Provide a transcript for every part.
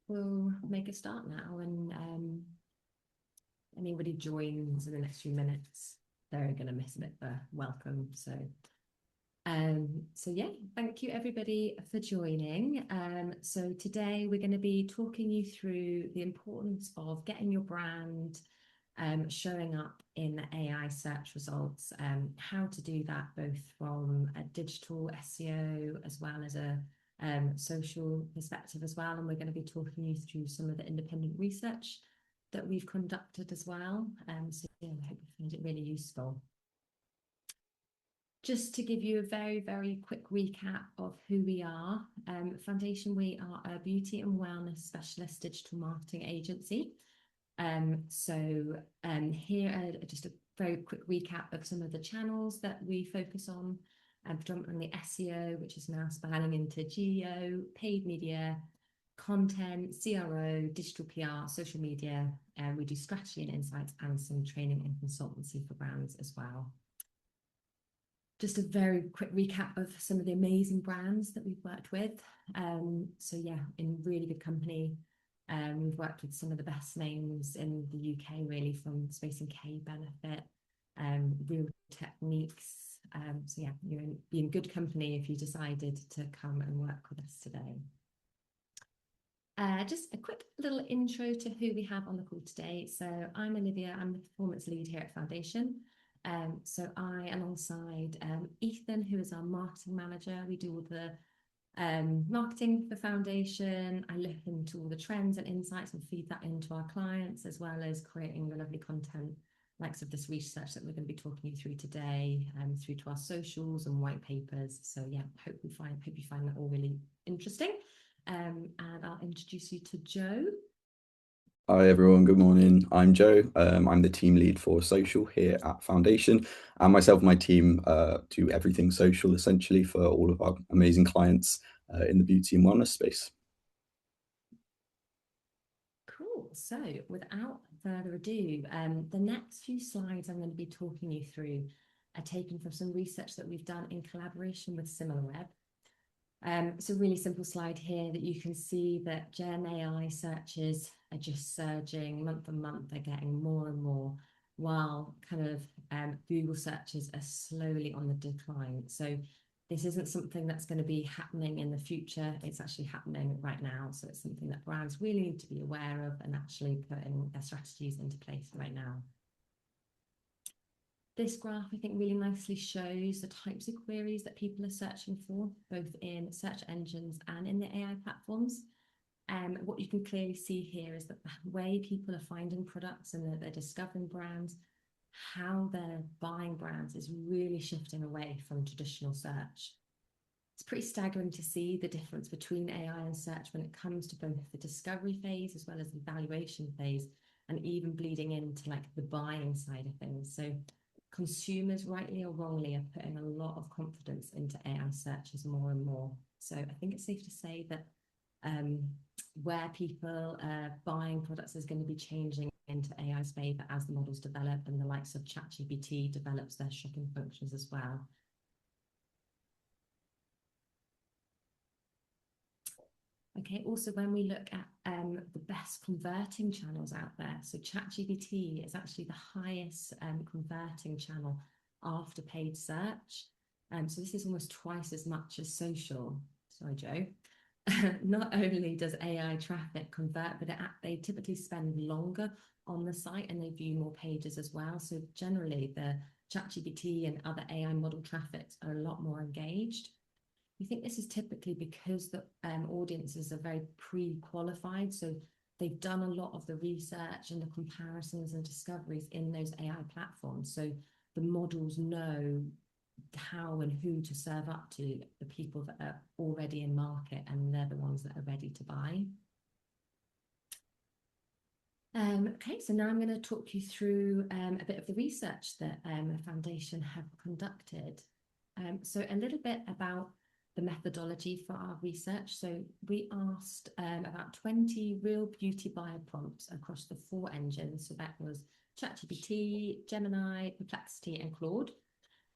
we'll make a start now, and anybody joins in the next few minutes, they're going to miss a bit of a welcome. So yeah, thank you everybody for joining. So today we're going to be talking you through the importance of getting your brand showing up in AI search results, how to do that both from a digital SEO as well as a social perspective as well. And we're going to be talking you through some of the independent research that we've conducted as well. So yeah, I hope you find it really useful. Just to give you a very, very quick recap of who we are. Foundation, we are a beauty and wellness specialist digital marketing agency. Here are just a very quick recap of some of the channels that we focus on, predominantly SEO, which is now spanning into geo, paid media, content, CRO, digital PR, social media, and we do strategy and insights and some training and consultancy for brands as well. Just a very quick recap of some of the amazing brands that we've worked with. So yeah, in really good company. We've worked with some of the best names in the UK, really, from Space and K Benefit, Real Techniques. So yeah, you're in good company if you decided to come and work with us today. Just a quick little intro to who we have on the call today. So I'm Olivia, I'm the performance lead here at Foundation. So I, alongside Ethan, who is our marketing manager, we do all the marketing for Foundation. I look into all the trends and insights and feed that into our clients, as well as creating the lovely content likes of this research that we're going to be talking you through today, through to our socials and white papers. So yeah, hope you find that all really interesting. And I'll introduce you to Joe. Hi everyone, good morning. I'm Joe. I'm the team lead for social here at Foundation, and myself and my team do everything social essentially for all of our amazing clients in the beauty and wellness space. Cool. So without further ado, the next few slides I'm going to be talking you through are taken from some research that we've done in collaboration with SimilarWeb. It's a really simple slide here that you can see that Gen AI searches are just surging month on month. They're getting more and more, while kind of Google searches are slowly on the decline. So this isn't something that's going to be happening in the future. It's actually happening right now. So it's something that brands really need to be aware of and actually putting their strategies into place right now. This graph, I think, really nicely shows the types of queries that people are searching for, both in search engines and in the AI platforms. What you can clearly see here is that the way people are finding products and that they're discovering brands, how they're buying brands is really shifting away from traditional search. It's pretty staggering to see the difference between AI and search when it comes to both the discovery phase as well as the evaluation phase, and even bleeding into like the buying side of things. So consumers, rightly or wrongly, are putting a lot of confidence into AI searches more and more. So I think it's safe to say that where people are buying products is going to be changing into AI's favor as the models develop and the likes of ChatGPT develops their shopping functions as well. Okay, also when we look at the best converting channels out there, so ChatGPT is actually the highest converting channel after paid search. So this is almost twice as much as social. Sorry, Joe. Not only does AI traffic convert, but they typically spend longer on the site and they view more pages as well. So generally the ChatGPT and other AI model traffics are a lot more engaged. We think this is typically because the audiences are very pre-qualified. So they've done a lot of the research and the comparisons and discoveries in those AI platforms. So the models know how and who to serve up to the people that are already in market, and they're the ones that are ready to buy. Okay, so now I'm going to talk you through a bit of the research that Foundation have conducted. So a little bit about the methodology for our research. So we asked about 20 real beauty buyer prompts across the 4 engines. So that was ChatGPT, Gemini, Perplexity, and Claude.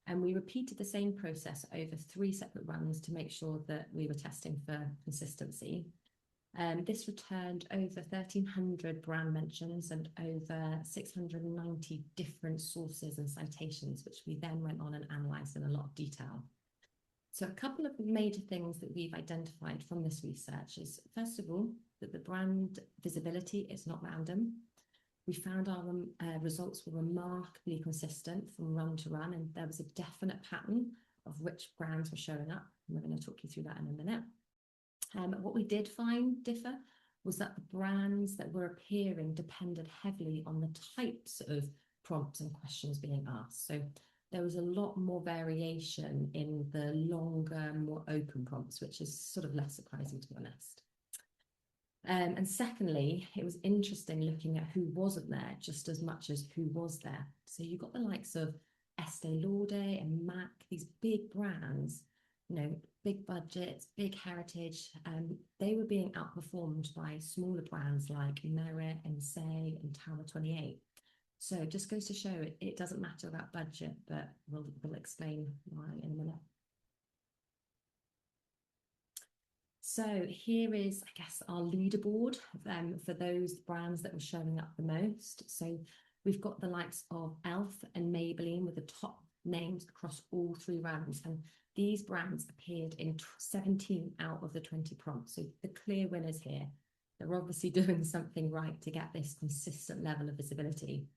And we repeated the same process over 3 separate runs to make sure that we were testing for consistency. This returned over 1,300 brand mentions and over 690 different sources and citations, which we then went on and analysed in a lot of detail. So a couple of major things that we've identified from this research is, first of all, that the brand visibility is not random. We found our results were remarkably consistent from run to run, and there was a definite pattern of which brands were showing up. And we're going to talk you through that in a minute. What we did find differ was that the brands that were appearing depended heavily on the types of prompts and questions being asked. So there was a lot more variation in the longer, more open prompts, which is sort of less surprising, to be honest. And secondly, it was interesting looking at who wasn't there just as much as who was there. So you got the likes of Estee Lauder and MAC, these big brands, you know, big budgets, big heritage, they were being outperformed by smaller brands like Merit and Say and Tower 28. So it just goes to show it doesn't matter about budget, but we'll explain why in a minute. So here is, I guess, our leaderboard for those brands that were showing up the most. So we've got the likes of Elf and Maybelline with the top names across all 3 rounds. And these brands appeared in 17 out of the 20 prompts. So the clear winners here. They're obviously doing something right to get this consistent level of visibility.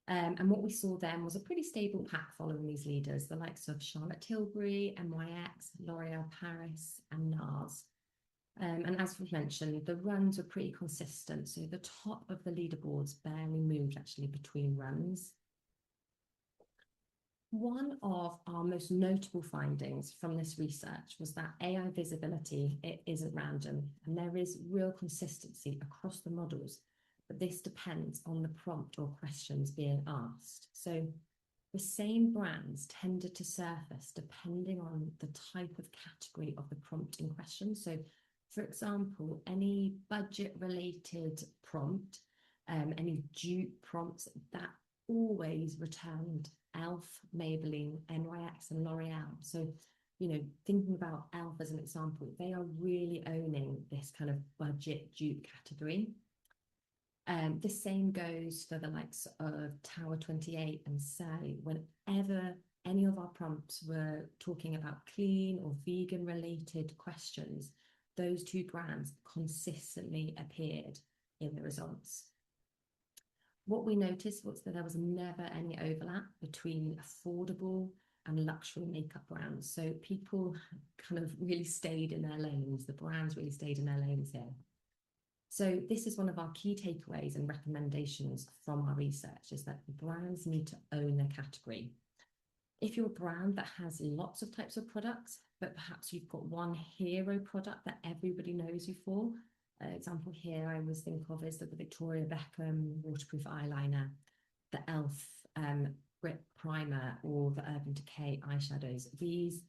And what we saw then was a pretty stable pack following these leaders, the likes of Charlotte Tilbury, NYX, L'Oreal Paris, and NARS. And as we've mentioned, the runs were pretty consistent. So the top of the leaderboards barely moved actually between runs. One of our most notable findings from this research was that AI visibility, it isn't random, and there is real consistency across the models, but this depends on the prompt or questions being asked. So the same brands tended to surface depending on the type of category of the prompt in question. So for example, any budget-related prompt, any dupe prompts, that always returned Elf, Maybelline, NYX, and L'Oreal. So, you know, thinking about Elf as an example, they are really owning this kind of budget dupe category. The same goes for the likes of Tower 28 and Say. Whenever any of our prompts were talking about clean or vegan-related questions, those 2 brands consistently appeared in the results. What we noticed was that there was never any overlap between affordable and luxury makeup brands. So people kind of really stayed in their lanes. The brands really stayed in their lanes here. So this is one of our key takeaways and recommendations from our research, is that brands need to own their category. If you're a brand that has lots of types of products, but perhaps you've got one hero product that everybody knows you for, example here I was thinking of is the Victoria Beckham waterproof eyeliner, the Elf Grip primer, or the Urban Decay eyeshadows. These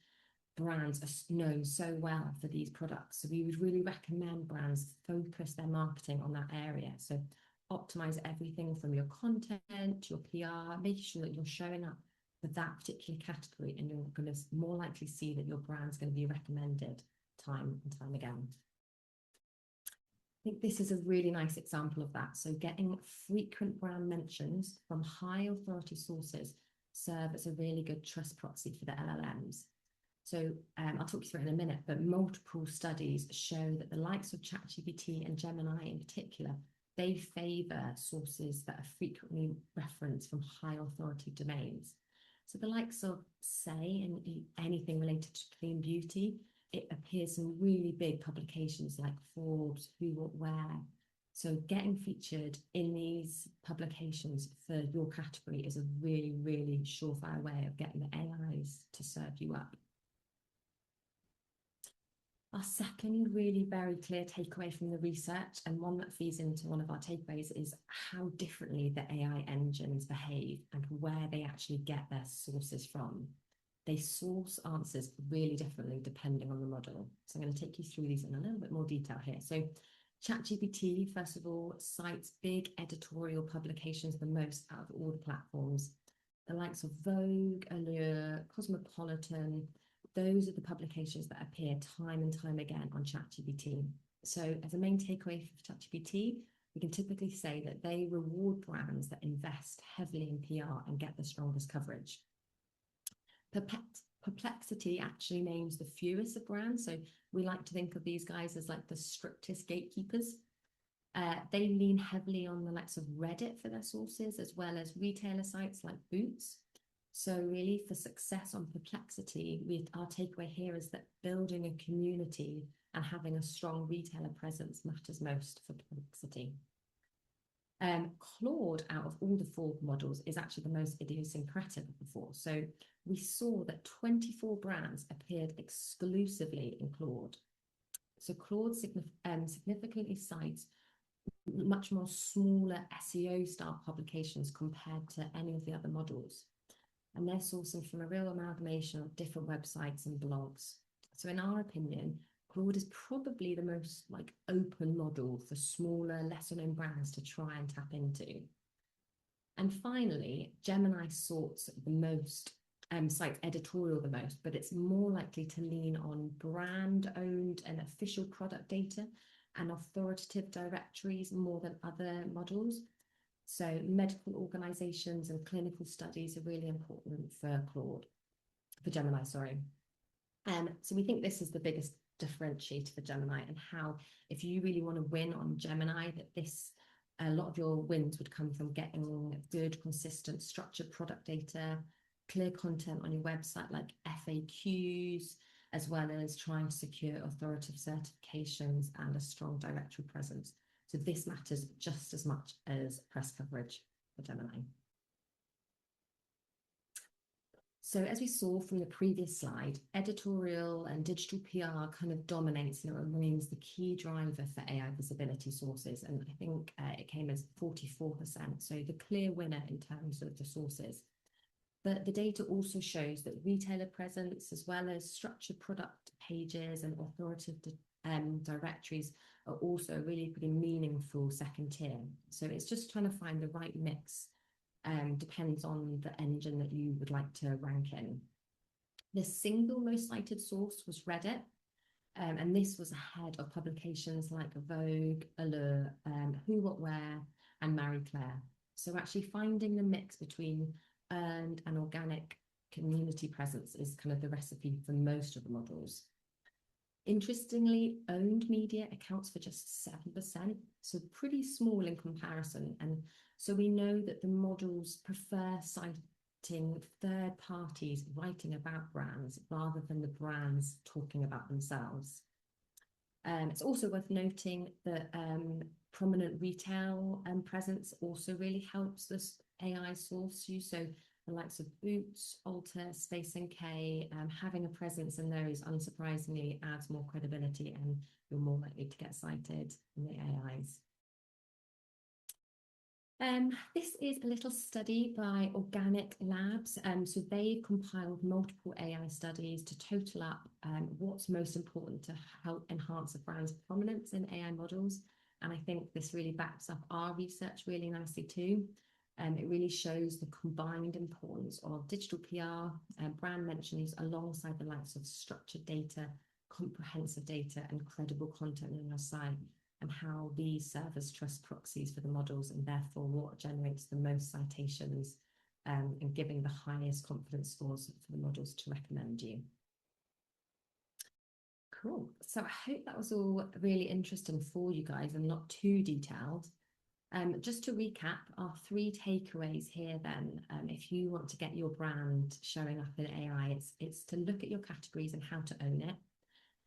brands are known so well for these products. So we would really recommend brands focus their marketing on that area. So optimize everything from your content, your PR, making sure that you're showing up for that particular category, and you're going to more likely see that your brand's going to be recommended time and time again. I think this is a really nice example of that. So getting frequent brand mentions from high authority sources serve as a really good trust proxy for the LLMs. So I'll talk you through it in a minute, but multiple studies show that the likes of ChatGPT and Gemini in particular, they favor sources that are frequently referenced from high authority domains. So the likes of Say and anything related to clean beauty, it appears in really big publications like Forbes, Who, What, Where. So getting featured in these publications for your category is a really, really surefire way of getting the AIs to serve you up. Our second really very clear takeaway from the research, and one that feeds into one of our takeaways, is how differently the AI engines behave and where they actually get their sources from. They source answers really differently depending on the model. So I'm going to take you through these in a little bit more detail here. So ChatGPT, first of all, cites big editorial publications the most out of all the platforms. The likes of Vogue, Allure, Cosmopolitan, those are the publications that appear time and time again on ChatGPT. So as a main takeaway for ChatGPT, we can typically say that they reward brands that invest heavily in PR and get the strongest coverage. Perplexity actually names the fewest of brands. So we like to think of these guys as like the strictest gatekeepers. They lean heavily on the likes of Reddit for their sources, as well as retailer sites like Boots. So really for success on Perplexity, our takeaway here is that building a community and having a strong retailer presence matters most for Perplexity. Claude, out of all the four models, is actually the most idiosyncratic of the four. So we saw that 24 brands appeared exclusively in Claude. So Claude significantly cites much more smaller SEO style publications compared to any of the other models. And they're sourcing from a real amalgamation of different websites and blogs. So in our opinion, Claude is probably the most like open model for smaller, lesser known brands to try and tap into. And finally, Gemini sorts the most, cites editorial the most, but it's more likely to lean on brand owned and official product data and authoritative directories more than other models. So medical organizations and clinical studies are really important for Gemini, sorry. So we think this is the biggest differentiator for Gemini, and how if you really want to win on Gemini, that a lot of your wins would come from getting good, consistent, structured product data, clear content on your website like FAQs, as well as trying to secure authoritative certifications and a strong directory presence. So this matters just as much as press coverage for Gemini. So as we saw from the previous slide, editorial and digital PR kind of dominates and it remains the key driver for AI visibility sources. And I think it came as 44%. So the clear winner in terms of the sources. But the data also shows that retailer presence, as well as structured product pages and authoritative directories, are also really pretty meaningful second tier. So it's just trying to find the right mix. Depends on the engine that you would like to rank in. The single most cited source was Reddit, and this was ahead of publications like Vogue, Allure, Who, What, Where, and Marie Claire. So actually finding the mix between earned and organic community presence is kind of the recipe for most of the models. Interestingly, owned media accounts for just 7%, so pretty small in comparison. And so we know that the models prefer citing third parties writing about brands rather than the brands talking about themselves. It's also worth noting that prominent retail presence also really helps this AI source you. So the likes of Boots, Ulta, Space NK, having a presence in those unsurprisingly adds more credibility and you're more likely to get cited in the AIs. This is a little study by Organic Labs. So they compiled multiple AI studies to total up what's most important to help enhance a brand's prominence in AI models. And I think this really backs up our research really nicely too. It really shows the combined importance of digital PR and brand mentions alongside the likes of structured data, comprehensive data, and credible content on your site, and how these serve as trust proxies for the models and therefore what generates the most citations and giving the highest confidence scores for the models to recommend you. Cool. So I hope that was all really interesting for you guys and not too detailed. Just to recap, our 3 takeaways here then, if you want to get your brand showing up in AI, it's to look at your categories and how to own it,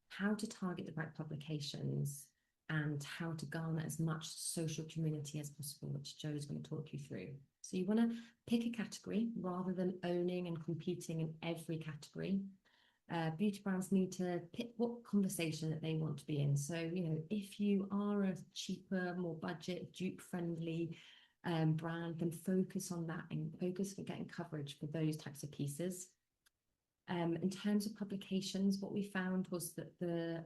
how to target the right publications, and how to garner as much social community as possible, which Joe is going to talk you through. So you want to pick a category rather than owning and competing in every category. Beauty brands need to pick what conversation that they want to be in. So, if you are a cheaper, more budget, dupe-friendly brand, then focus on that and focus on getting coverage for those types of pieces. In terms of publications, what we found was that the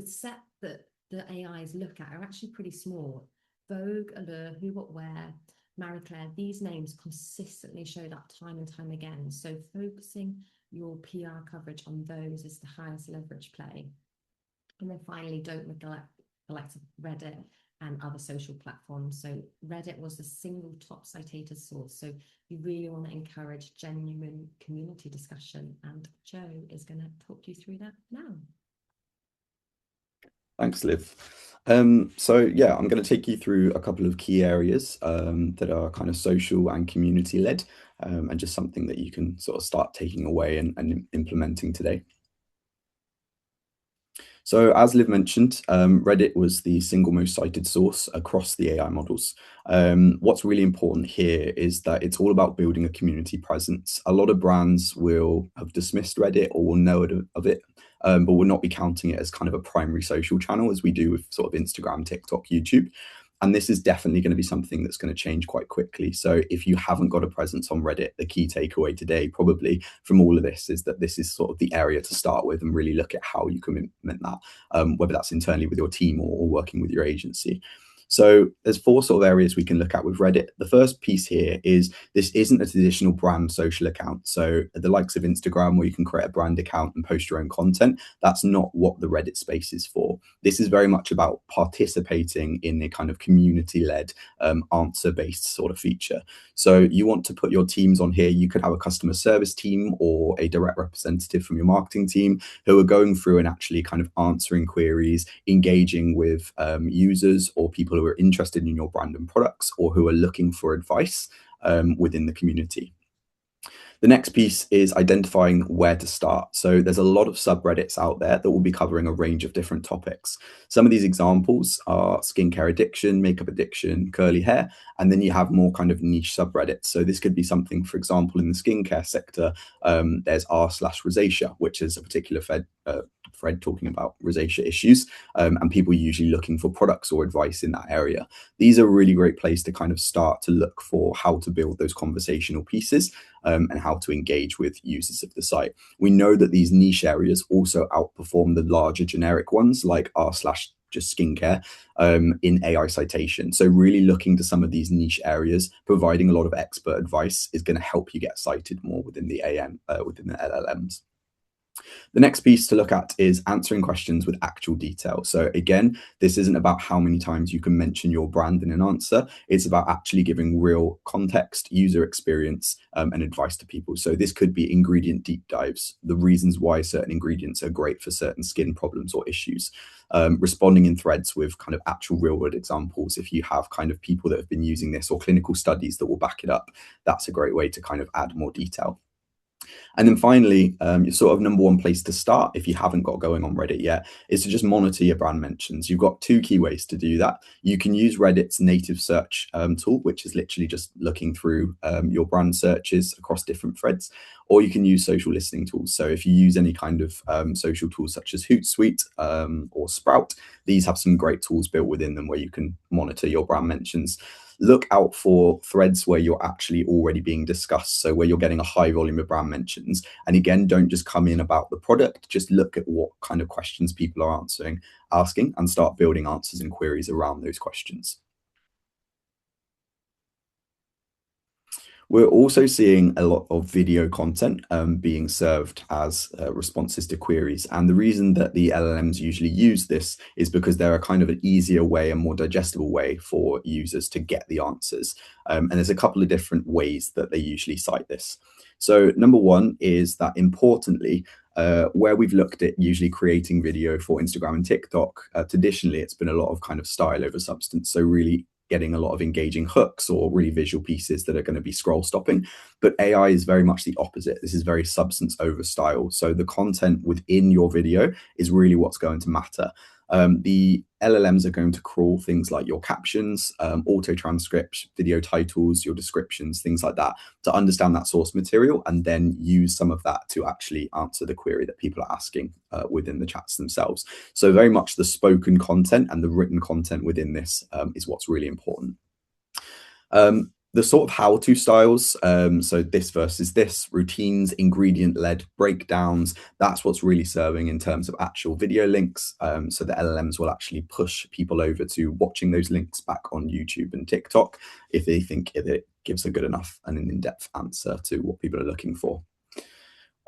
set that the AIs look at are actually pretty small. Vogue, Allure, Who, What, Where, Marie Claire, these names consistently showed up time and time again. So focusing your PR coverage on those is the highest leverage play. And then finally, don't neglect Reddit and other social platforms. So Reddit was the single top cited source. So you really want to encourage genuine community discussion. And Joe is going to talk you through that now. Thanks, Liv. So yeah, I'm going to take you through a couple of key areas that are kind of social and community led, and just something that you can sort of start taking away and implementing today. So as Liv mentioned, Reddit was the single most cited source across the AI models. What's really important here is that it's all about building a community presence. A lot of brands will have dismissed Reddit or will know of it, but will not be counting it as kind of a primary social channel as we do with sort of Instagram, TikTok, YouTube. And this is definitely going to be something that's going to change quite quickly. So if you haven't got a presence on Reddit, the key takeaway today probably from all of this is that this is sort of the area to start with and really look at how you can implement that, whether that's internally with your team or working with your agency. So there's four sort of areas we can look at with Reddit. The first piece here is this isn't a traditional brand social account. So the likes of Instagram, where you can create a brand account and post your own content, that's not what the Reddit space is for. This is very much about participating in a kind of community-led answer-based sort of feature. So you want to put your teams on here. You could have a customer service team or a direct representative from your marketing team who are going through and actually kind of answering queries, engaging with users or people who are interested in your brand and products or who are looking for advice within the community. The next piece is identifying where to start. So there's a lot of subreddits out there that will be covering a range of different topics. Some of these examples are skincare addiction, makeup addiction, curly hair, and then you have more kind of niche subreddits. So this could be something, for example, in the skincare sector, there's r/rosacea, which is a particular thread talking about rosacea issues, and people usually looking for products or advice in that area. These are a really great place to kind of start to look for how to build those conversational pieces and how to engage with users of the site. We know that these niche areas also outperform the larger generic ones like r/just skincare in AI citation. So really looking to some of these niche areas, providing a lot of expert advice is going to help you get cited more within the within the LLMs. The next piece to look at is answering questions with actual detail. So again, this isn't about how many times you can mention your brand in an answer. It's about actually giving real context, user experience, and advice to people. So this could be ingredient deep dives, the reasons why certain ingredients are great for certain skin problems or issues. Responding in threads with kind of actual real world examples. If you have kind of people that have been using this or clinical studies that will back it up, that's a great way to kind of add more detail. And then finally, your sort of number one place to start, if you haven't got going on Reddit yet, is to just monitor your brand mentions. You've got two key ways to do that. You can use Reddit's native search tool, which is literally just looking through your brand searches across different threads, or you can use social listening tools. So if you use any kind of social tools such as Hootsuite or Sprout, these have some great tools built within them where you can monitor your brand mentions. Look out for threads where you're actually already being discussed. So where you're getting a high volume of brand mentions. And again, don't just come in about the product, just look at what kind of questions people are asking and start building answers and queries around those questions. We're also seeing a lot of video content being served as responses to queries. And the reason that the LLMs usually use this is because they're a kind of an easier way, a more digestible way for users to get the answers. And there's a couple of different ways that they usually cite this. So number one is that importantly, where we've looked at usually creating video for Instagram and TikTok, traditionally, it's been a lot of kind of style over substance. So really getting a lot of engaging hooks or really visual pieces that are going to be scroll stopping. But AI is very much the opposite. This is very substance over style. So the content within your video is really what's going to matter. The LLMs are going to crawl things like your captions, auto transcripts, video titles, your descriptions, things like that, to understand that source material and then use some of that to actually answer the query that people are asking within the chats themselves. So very much the spoken content and the written content within this is what's really important. The sort of how-to styles, so this versus this, routines, ingredient-led breakdowns, that's what's really serving in terms of actual video links. So the LLMs will actually push people over to watching those links back on YouTube and TikTok if they think it gives a good enough and an in-depth answer to what people are looking for.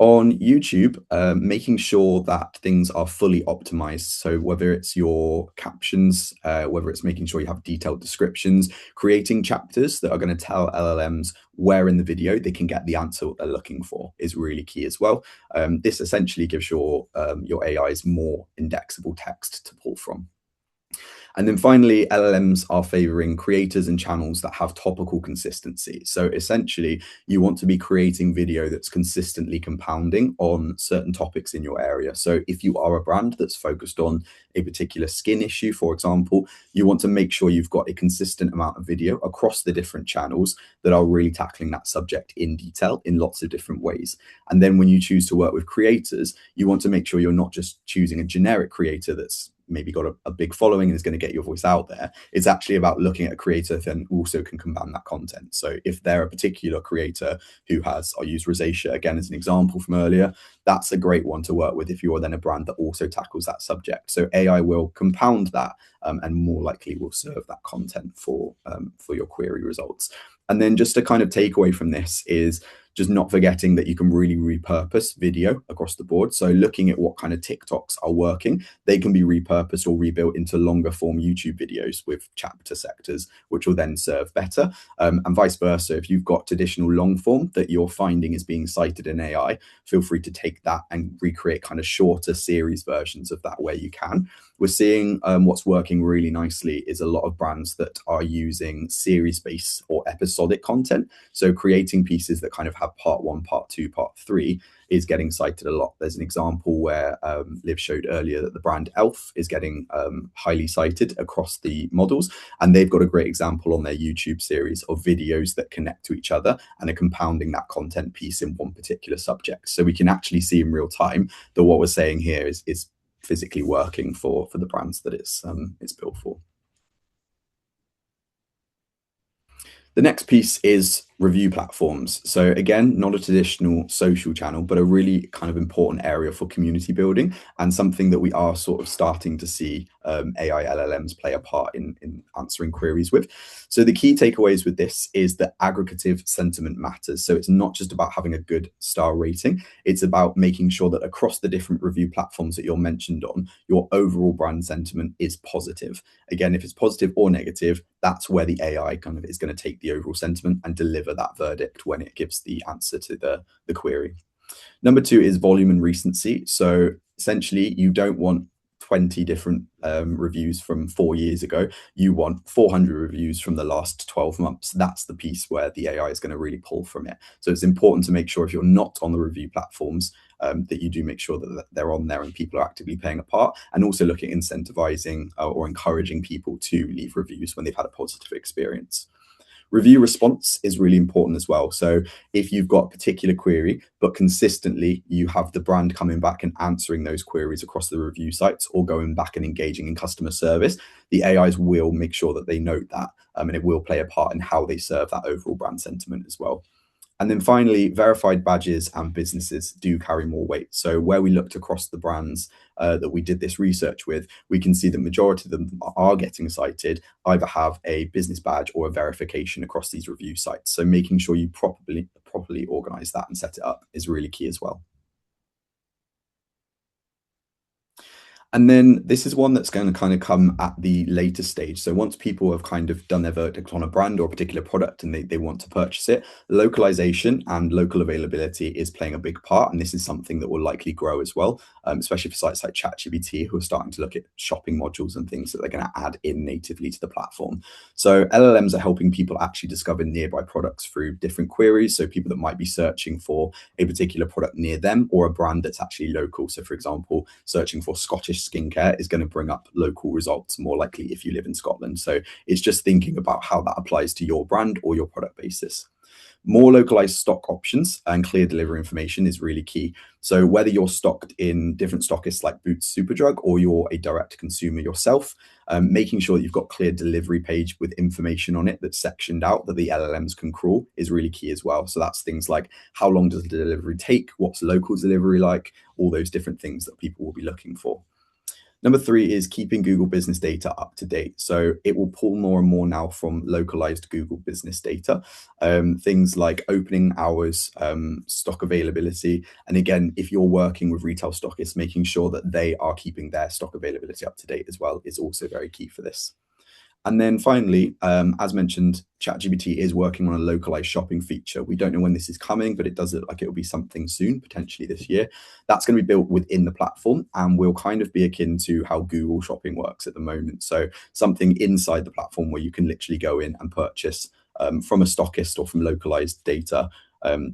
On YouTube, making sure that things are fully optimized. So whether it's your captions, whether it's making sure you have detailed descriptions, creating chapters that are going to tell LLMs where in the video they can get the answer what they're looking for is really key as well. This essentially gives your AIs more indexable text to pull from. And then finally, LLMs are favoring creators and channels that have topical consistency. So essentially, you want to be creating video that's consistently compounding on certain topics in your area. So if you are a brand that's focused on a particular skin issue, for example, you want to make sure you've got a consistent amount of video across the different channels that are really tackling that subject in detail in lots of different ways. And then when you choose to work with creators, you want to make sure you're not just choosing a generic creator that's maybe got a big following and is going to get your voice out there. It's actually about looking at a creator that also can command that content. So if they're a particular creator who has, I'll use rosacea again as an example from earlier, that's a great one to work with if you're then a brand that also tackles that subject. So AI will compound that and more likely will serve that content for your query results. And then just a kind of takeaway from this is just not forgetting that you can really repurpose video across the board. So looking at what kind of TikToks are working, they can be repurposed or rebuilt into longer form YouTube videos with chapter sectors, which will then serve better. And vice versa, if you've got traditional long form that you're finding is being cited in AI, feel free to take that and recreate kind of shorter series versions of that where you can. We're seeing what's working really nicely is a lot of brands that are using series-based or episodic content. So creating pieces that kind of have part one, part two, part three is getting cited a lot. There's an example where Liv showed earlier that the brand Elf is getting highly cited across the models. And they've got a great example on their YouTube series of videos that connect to each other and are compounding that content piece in one particular subject. So we can actually see in real time that what we're saying here is physically working for the brands that it's built for. The next piece is review platforms. So again, not a traditional social channel, but a really kind of important area for community building and something that we are sort of starting to see AI LLMs play a part in answering queries with. So the key takeaways with this is that aggregative sentiment matters. So it's not just about having a good star rating. It's about making sure that across the different review platforms that you're mentioned on, your overall brand sentiment is positive. Again, if it's positive or negative, that's where the AI kind of is going to take the overall sentiment and deliver that verdict when it gives the answer to the query. Number two is volume and recency. So essentially, you don't want 20 different reviews from 4 years ago. You want 400 reviews from the last 12 months. That's the piece where the AI is going to really pull from it. So it's important to make sure if you're not on the review platforms, that you do make sure that they're on there and people are actively playing a part, and also look at incentivizing or encouraging people to leave reviews when they've had a positive experience. Review response is really important as well. So if you've got a particular query, but consistently you have the brand coming back and answering those queries across the review sites or going back and engaging in customer service, the AIs will make sure that they note that, and it will play a part in how they serve that overall brand sentiment as well. And then finally, verified badges and businesses do carry more weight. So where we looked across the brands that we did this research with, we can see the majority of them are getting cited, either have a business badge or a verification across these review sites. So making sure you properly organize that and set it up is really key as well. And then this is one that's going to kind of come at the later stage. So once people have kind of done their verdict on a brand or a particular product and they want to purchase it, localization and local availability is playing a big part. And this is something that will likely grow as well, especially for sites like ChatGPT, who are starting to look at shopping modules and things that they're going to add in natively to the platform. So LLMs are helping people actually discover nearby products through different queries. So people that might be searching for a particular product near them or a brand that's actually local. So for example, searching for Scottish skincare is going to bring up local results more likely if you live in Scotland. So it's just thinking about how that applies to your brand or your product basis. More localized stock options and clear delivery information is really key. So whether you're stocked in different stockists like Boots Superdrug or you're a direct consumer yourself, making sure that you've got clear delivery page with information on it that's sectioned out that the LLMs can crawl is really key as well. So that's things like how long does the delivery take, what's local delivery like, all those different things that people will be looking for. Number three is keeping Google business data up to date. So it will pull more and more now from localized Google business data, things like opening hours, stock availability. And again, if you're working with retail stockists, making sure that they are keeping their stock availability up to date as well is also very key for this. And then finally, as mentioned, ChatGPT is working on a localized shopping feature. We don't know when this is coming, but it does look like it will be something soon, potentially this year. That's going to be built within the platform and will kind of be akin to how Google Shopping works at the moment. So something inside the platform where you can literally go in and purchase from a stockist or from localized data,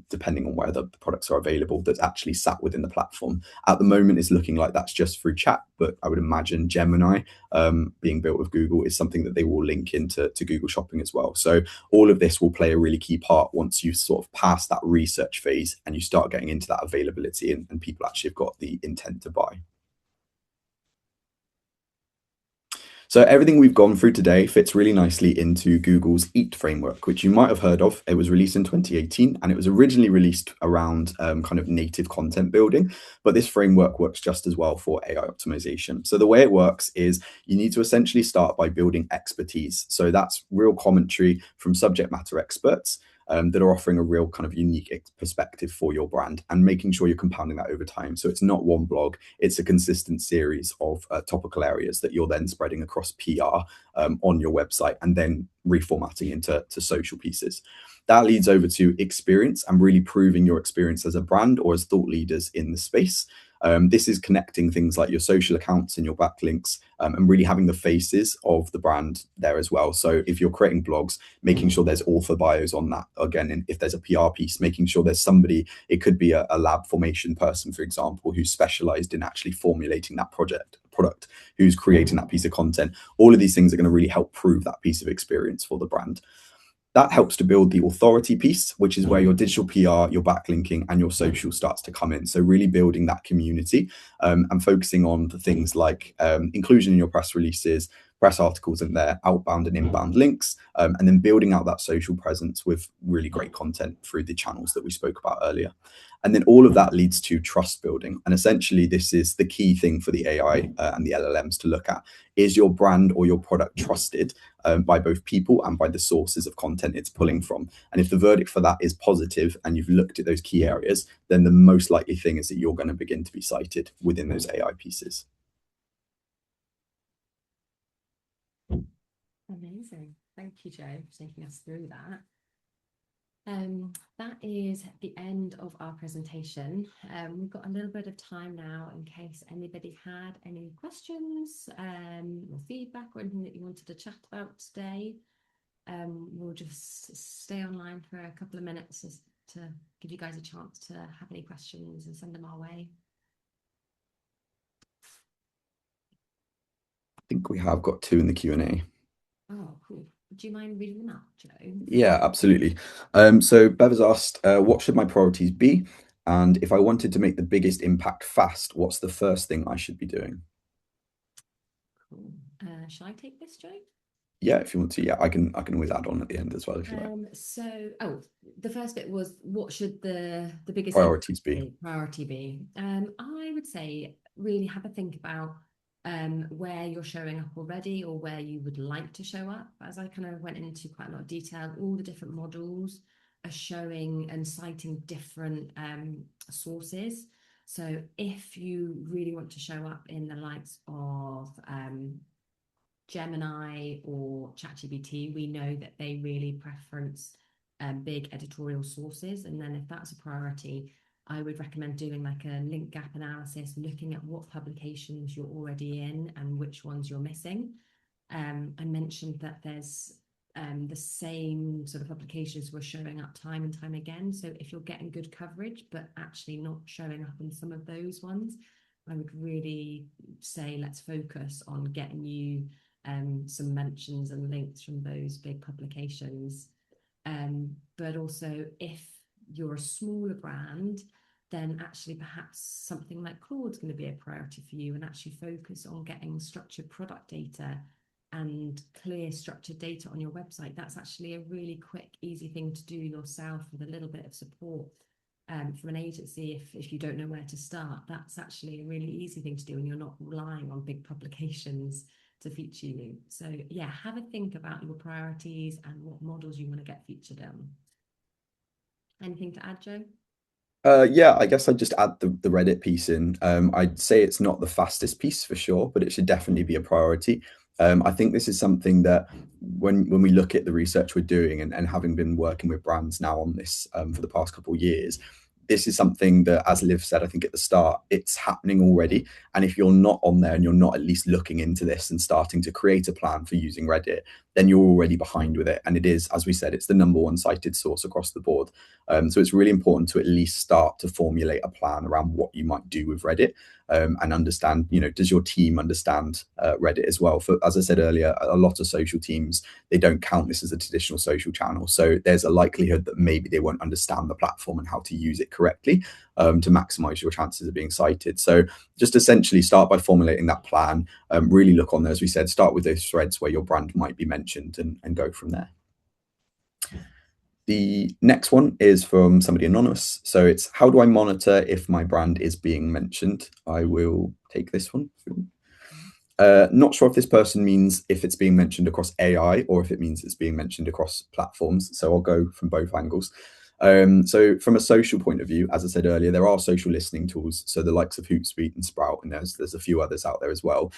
depending on where the products are available, that's actually sat within the platform. At the moment, it's looking like that's just through chat, but I would imagine Gemini being built with Google is something that they will link into Google Shopping as well. So all of this will play a really key part once you sort of pass that research phase and you start getting into that availability and people actually have got the intent to buy. So everything we've gone through today fits really nicely into Google's EAT framework, which you might have heard of. It was released in 2018 and it was originally released around kind of native content building, but this framework works just as well for AI optimization. So the way it works is you need to essentially start by building expertise. So that's real commentary from subject matter experts that are offering a real kind of unique perspective for your brand and making sure you're compounding that over time. So it's not one blog, it's a consistent series of topical areas that you're then spreading across PR on your website and then reformatting into social pieces. That leads over to experience and really proving your experience as a brand or as thought leaders in the space. This is connecting things like your social accounts and your backlinks and really having the faces of the brand there as well. So if you're creating blogs, making sure there's author bios on that. Again, and if there's a PR piece, making sure there's somebody, it could be a lab formation person, for example, who's specialized in actually formulating that product, who's creating that piece of content. All of these things are going to really help prove that piece of experience for the brand. That helps to build the authority piece, which is where your digital PR, your backlinking, and your social starts to come in. So really building that community and focusing on the things like inclusion in your press releases, press articles in there, outbound and inbound links, and then building out that social presence with really great content through the channels that we spoke about earlier. And then all of that leads to trust building. And essentially, this is the key thing for the AI and the LLMs to look at. Is your brand or your product trusted by both people and by the sources of content it's pulling from? And if the verdict for that is positive and you've looked at those key areas, then the most likely thing is that you're going to begin to be cited within those AI pieces. Amazing. Thank you, Joe, for taking us through that. That is the end of our presentation. We've got a little bit of time now in case anybody had any questions or feedback or anything that you wanted to chat about today. We'll just stay online for a couple of minutes to give you guys a chance to have any questions and send them our way. I think we have got 2 in the Q&A. Oh, cool. Do you mind reading them out, Joe? Yeah, absolutely. So Bev has asked, what should my priorities be? And if I wanted to make the biggest impact fast, what's the first thing I should be doing? Cool. Shall I take this, Joe? Yeah, if you want to. Yeah, I can always add on at the end as well if you like. So, the first bit was what should the biggest Priorities be? priority be? I would say really have a think about where you're showing up already or where you would like to show up. As I kind of went into quite a lot of detail, all the different models are showing and citing different sources. So if you really want to show up in the likes of Gemini or ChatGPT, we know that they really preference big editorial sources. And then if that's a priority, I would recommend doing like a link gap analysis, looking at what publications you're already in and which ones you're missing. I mentioned that there's the same sort of publications were showing up time and time again. So if you're getting good coverage, but actually not showing up in some of those ones, I would really say let's focus on getting you some mentions and links from those big publications. But also if you're a smaller brand, then actually perhaps something like Claude's going to be a priority for you, and actually focus on getting structured product data and clear structured data on your website. That's actually a really quick, easy thing to do yourself with a little bit of support from an agency, if you don't know where to start, that's actually a really easy thing to do, and you're not relying on big publications to feature you. So yeah, have a think about your priorities and what models you want to get featured on. Anything to add, Joe? Yeah, I guess I'd just add the Reddit piece in. I'd say it's not the fastest piece for sure, but it should definitely be a priority. I think this is something that when we look at the research we're doing and having been working with brands now on this for the past couple of years, this is something that, as Liv said, I think at the start, it's happening already. And if you're not on there and you're not at least looking into this and starting to create a plan for using Reddit, then you're already behind with it. And it is, as we said, it's the #1 cited source across the board. So it's really important to at least start to formulate a plan around what you might do with Reddit, and understand, does your team understand Reddit as well? For, as I said earlier, a lot of social teams, they don't count this as a traditional social channel. So there's a likelihood that maybe they won't understand the platform and how to use it correctly, to maximize your chances of being cited. So just essentially start by formulating that plan, really look on there, as we said, start with those threads where your brand might be mentioned and go from there. The next one is from somebody anonymous. So it's, how do I monitor if my brand is being mentioned? I will take this one. Not sure if this person means if it's being mentioned across AI or if it means it's being mentioned across platforms. So I'll go from both angles. So from a social point of view, as I said earlier, there are social listening tools. So the likes of Hootsuite and Sprout, and there's a few others out there as well.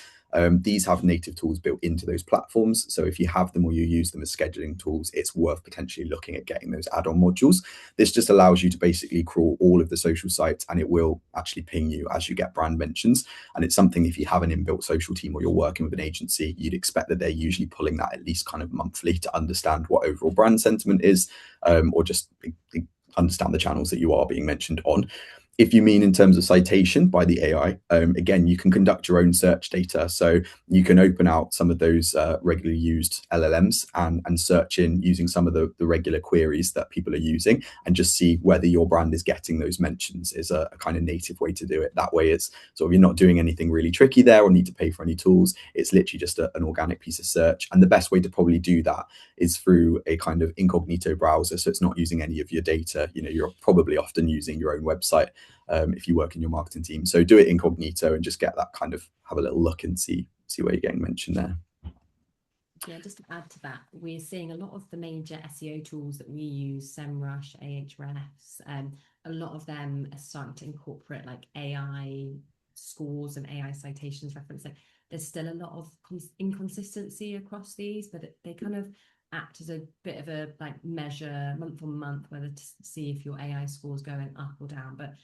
These have native tools built into those platforms. So if you have them or you use them as scheduling tools, it's worth potentially looking at getting those add-on modules. This just allows you to basically crawl all of the social sites, and it will actually ping you as you get brand mentions. And it's something, if you have an inbuilt social team or you're working with an agency, you'd expect that they're usually pulling that at least kind of monthly to understand what overall brand sentiment is, or just understand the channels that you are being mentioned on. If you mean in terms of citation by the AI, again, you can conduct your own search data. So you can open out some of those regularly used LLMs and search in using some of the regular queries that people are using, and just see whether your brand is getting those mentions. Is a kind of native way to do it. That way it's sort of, you're not doing anything really tricky there or need to pay for any tools. It's literally just an organic piece of search. And the best way to probably do that is through a kind of incognito browser. So it's not using any of your data. You're probably often using your own website, if you work in your marketing team. So do it incognito and just get that kind of, have a little look and see where you're getting mentioned there. Yeah, just to add to that, we're seeing a lot of the major SEO tools that we use, SEMrush, Ahrefs, a lot of them are starting to incorporate like AI scores and AI citations referencing. There's still a lot of inconsistency across these, but they kind of act as a bit of a like measure month on month whether to see if your AI score is going up or down. But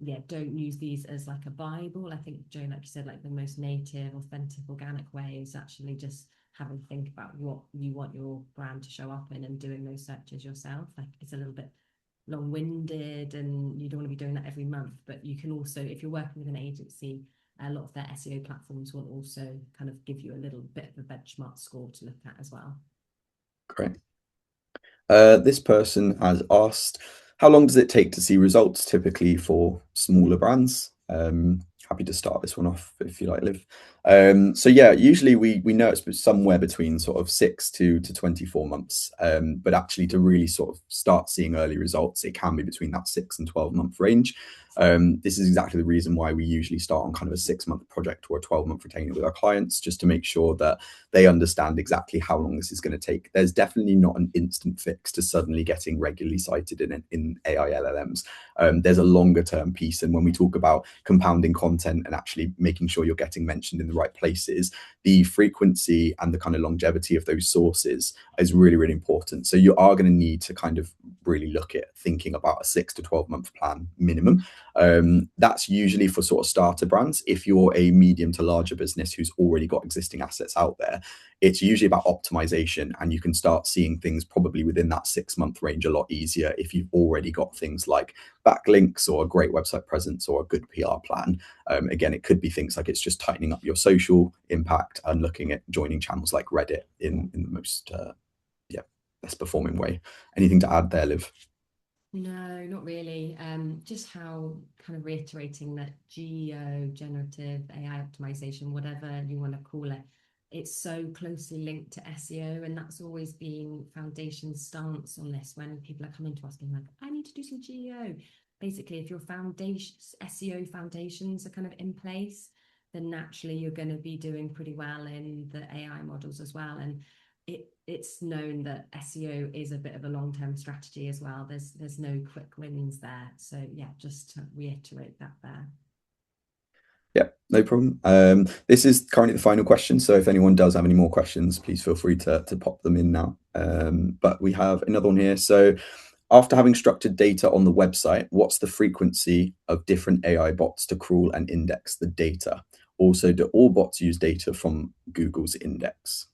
yeah, don't use these as like a Bible. I think, Joe, like you said, like the most native, authentic, organic way is actually just having to think about what you want your brand to show up in and doing those searches yourself. Like, it's a little bit long-winded and you don't want to be doing that every month, but you can also, if you're working with an agency, a lot of their SEO platforms will also kind of give you a little bit of a benchmark score to look at as well. Great. This person has asked, how long does it take to see results typically for smaller brands? Happy to start this one off if you like, Liv. So yeah, usually we know it's somewhere between sort of 6 to 24 months. But actually to really sort of start seeing early results, it can be between that 6 and 12-month range. This is exactly the reason why we usually start on kind of a 6-month project or a 12-month retainer with our clients, just to make sure that they understand exactly how long this is going to take. There's definitely not an instant fix to suddenly getting regularly cited in AI LLMs. There's a longer term piece. And when we talk about compounding content and actually making sure you're getting mentioned in the right places, the frequency and the kind of longevity of those sources is really, really important. So you are going to need to kind of really look at thinking about a 6 to 12-month plan minimum. That's usually for sort of starter brands. If you're a medium to larger business who's already got existing assets out there, it's usually about optimization, and you can start seeing things probably within that 6-month range a lot easier if you've already got things like backlinks or a great website presence or a good PR plan. Again, it could be things like it's just tightening up your social impact and looking at joining channels like Reddit in the most best performing way. Anything to add there, Liv? No, not really. Just how kind of reiterating that GEO, generative AI optimization, whatever you want to call it, it's so closely linked to SEO. And that's always been Foundation's stance on this when people are coming to us being like, I need to do some GEO. basically if your foundation SEO foundations are kind of in place, then naturally you're going to be doing pretty well in the AI models as well. And it's known that SEO is a bit of a long-term strategy as well. There's no quick wins there. So yeah, just to reiterate that there. Yeah, no problem. This is currently the final question, so if anyone does have any more questions, please feel free to pop them in now. But we have another one here. So after having structured data on the website, what's the frequency of different AI bots to crawl and index the data? Also, do all bots use data from Google's index?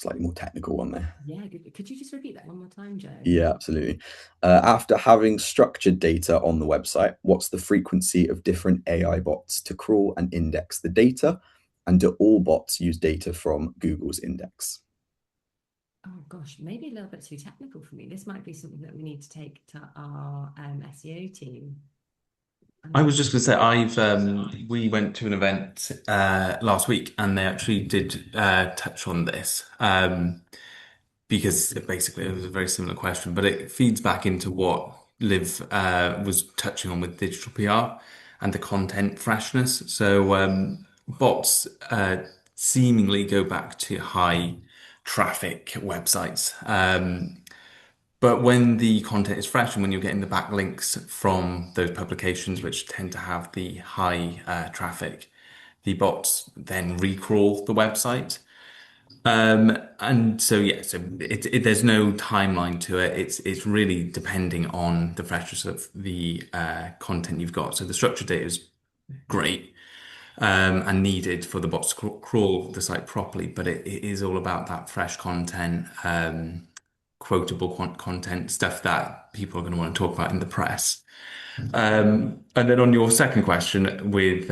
Slightly more technical one there. Yeah, could you just repeat that one more time, Joe? Yeah, absolutely. After having structured data on the website, what's the frequency of different AI bots to crawl and index the data? And do all bots use data from Google's index? Oh gosh, maybe a little bit too technical for me. This might be something that we need to take to our SEO team. I was just going to say, we went to an event last week, and they actually did touch on this because basically it was a very similar question, but it feeds back into what Liv was touching on with digital PR and the content freshness. So bots seemingly go back to high traffic websites. But when the content is fresh and when you're getting the backlinks from those publications, which tend to have the high traffic, the bots then recrawl the website. And so yeah, so there's no timeline to it. It's really depending on the freshness of the content you've got. So the structured data is great and needed for the bots to crawl the site properly, but it is all about that fresh content. Quotable content, stuff that people are going to want to talk about in the press. And then on your second question with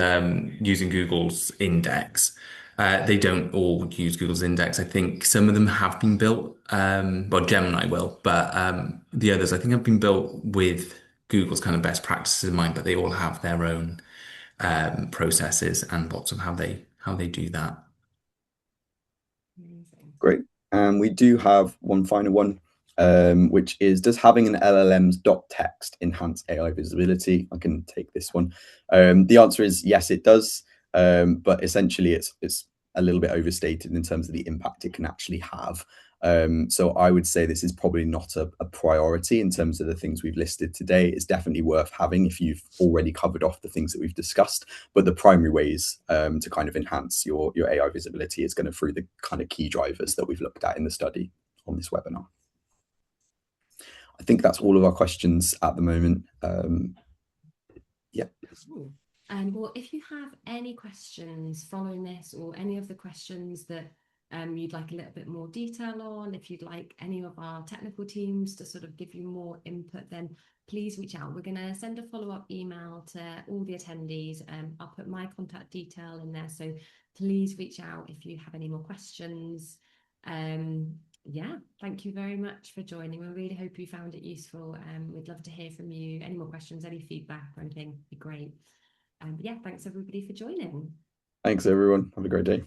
using Google's index, they don't all use Google's index. I think some of them have been built, well, Gemini will, but the others I think have been built with Google's kind of best practices in mind, but they all have their own processes and bots of how they do that. Amazing. Great. And we do have one final one, which is, does having an LLM's dot text enhance AI visibility? I can take this one. The answer is yes, it does. But essentially it's a little bit overstated in terms of the impact it can actually have. So I would say this is probably not a priority in terms of the things we've listed today. It's definitely worth having if you've already covered off the things that we've discussed. But the primary ways to kind of enhance your AI visibility is going to through the kind of key drivers that we've looked at in the study on this webinar. I think that's all of our questions at the moment. Yeah. Cool. Well, if you have any questions following this or any of the questions that you'd like a little bit more detail on, if you'd like any of our technical teams to sort of give you more input, then please reach out. We're going to send a follow-up email to all the attendees. I'll put my contact detail in there. So please reach out if you have any more questions. Yeah, thank you very much for joining. We really hope you found it useful. We'd love to hear from you. Any more questions, any feedback or anything would be great. Yeah, thanks everybody for joining. Thanks everyone. Have a great day.